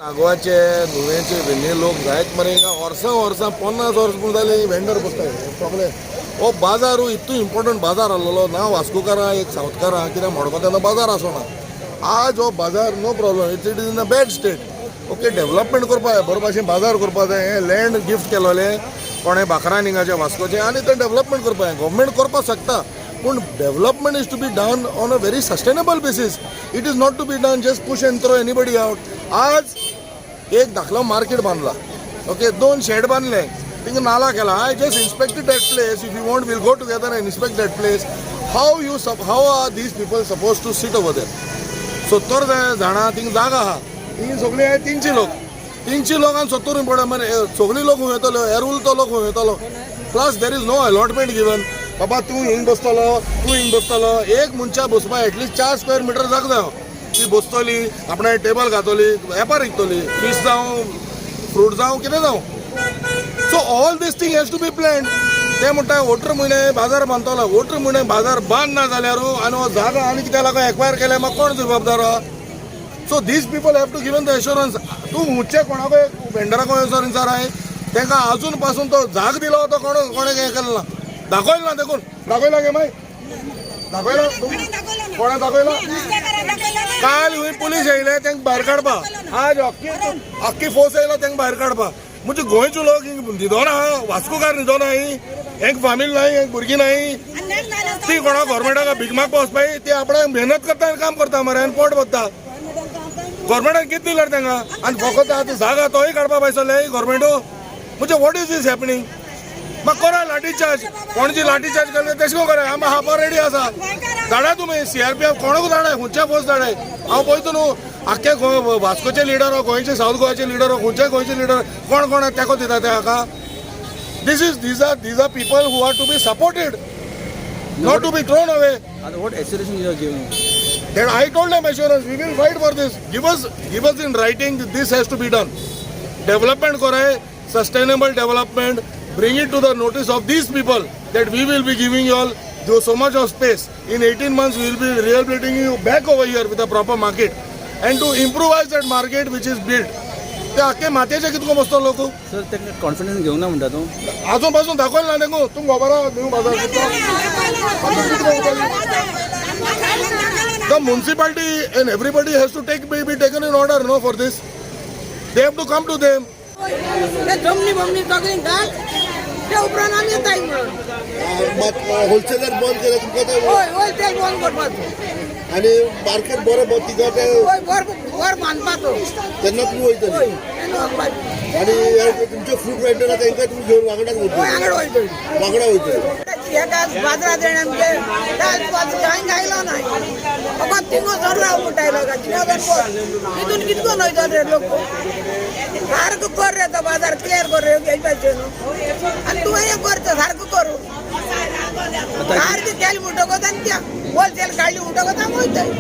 नागवाचे नुवेचे वेन्ने लोक जायत मरे हिंगा वर्सां 50 वर्स पूण जाली वेंडर बसताय सगळे हो बाजार इतू इम्पॉर्टंट बाजार आसलो ना वास्कोकारां एक सावथकारां कित्याक म्हणपाक तेन्ना बाजार आसना आज हो बाजार no problem it is in a bad state okay development करपा जाय बरो भाशेन बाजार करपा जाय हे लँड गिफ्ट केलोले कोणे बाकरा हिंगाचे वास्कोचे आनी ते डेव्हलपमेंट करपा जाय गव्हर्मेंट करपाक शकता पूण development is to be done on a very sustainable basis it is not to be done just push and throw anybody out आज एक धाकलो मार्केट बांधला ओके 2 शेड बांधले थिंग नाला केला I just inspected that place if you want will go together and inspect that place how are these people suppose to sit over there 70 जाणां thing जागा आहा ही सगळी आहे 300 लोक आणि 70 पडा मारे सगळी लोक खूंय येतलो हेर उरतो लोक खूंय येतलो plus there is no allotment given बाबा तूं हिंग बसतलो एक मनशा बसपा एटलीस्ट 4 स्क्वेअर मीटर जागा जाय ती बसतली आपणे टेबल घातली वेपार विकतली फीश जावं फ्रूट जावं कितें जावं so all this thing has to be planned ते म्हणटा वोटर म्हयने बाजार बांदतलो वोटर म्हयने बाजार बांद ना जाल्यार आनी हो जागा आनी कित्याक लागून एक्वायर केल्या म्हाका कोण जबाबदार so these people have to given the assurance तूं हुंचे कोणाकय वेंडराको एश्युरन्स विचाराय तांकां आजून पासून तो जाग दिलो तो कोणे हें केलें ना दाखयलो ना देखून दाखयला गे माय दाखयला कोणा दाखयला काल हुंय पुलीस येयले तांकां भायर काडपाक आज अख्खी फोर्स येयलो तांकां भायर काडपाक म्हणजे गोंयचे लोक न्हिदो ना वास्कोकार न्हिदो ना एक फामील नाही एक भुरगीं नाही ती कोणा गव्हर्मेंटाक भीक मागपाक वचपाय ती आपणे मेहनत करता आनी काम करता मरे आनी पोट भरता गव्हर्मेंटान कितें दिल्यार तांकां आनी फकत आतां जागा तोय काडपाक पावसले गव्हर्मेंटू म्हणजे वॉट इज दीस हॅपनिंग म्हाका करा लाठी चार्ज कोणाची लाठी चार्ज केले तशें करा हांव हांव रेडी आसा धाडा तुमी CRPF कोणाक धाडाय खंयच्या पोस्ट धाडाय हांव पळयता न्हू आख्खे वास्कोचे लिडर गोंयचे सावथ गोवाचे लिडर खंयचे गोंयचे लिडर कोण तेको दिता ते हाका these are people who are to be supported not to be thrown away What assurance you are giving? Then I told them assurance we will fight for this give us in writing this has to be done development koray sustainable development bring it to the notice of these people that we will be giving you all so much of space in 18 months we will be rehabilitating you back over here with a proper market and to improvise that market which is built ते आख्खे मातयेचे कितको बसतो लोक sir तेका confidence घेवंक ना म्हणटा तूं आजून पासून दाखयला ना देखो तूं खबर न्यू बाजार the municipality and everybody has to be taken in order no for this they have to come to them wholesaler बंद केलं तुमकां आणि मार्केट बरो तिका तेन्ना तुम्ही वयतली आणि तुमचे फ्रूट वेंडर तांकां तुम्ही घेवन वांगडा वयतली बाजारात गायलो नाही तिथून कितको वयता रे लोक सारको कर रे तो बाजार क्लियर कर रे घेवपाचे न्हू आनी तूं हें करता सारको करू सारकी केली म्हणटकच आनी त्या होलसेल काडली म्हणटकच आमी वयता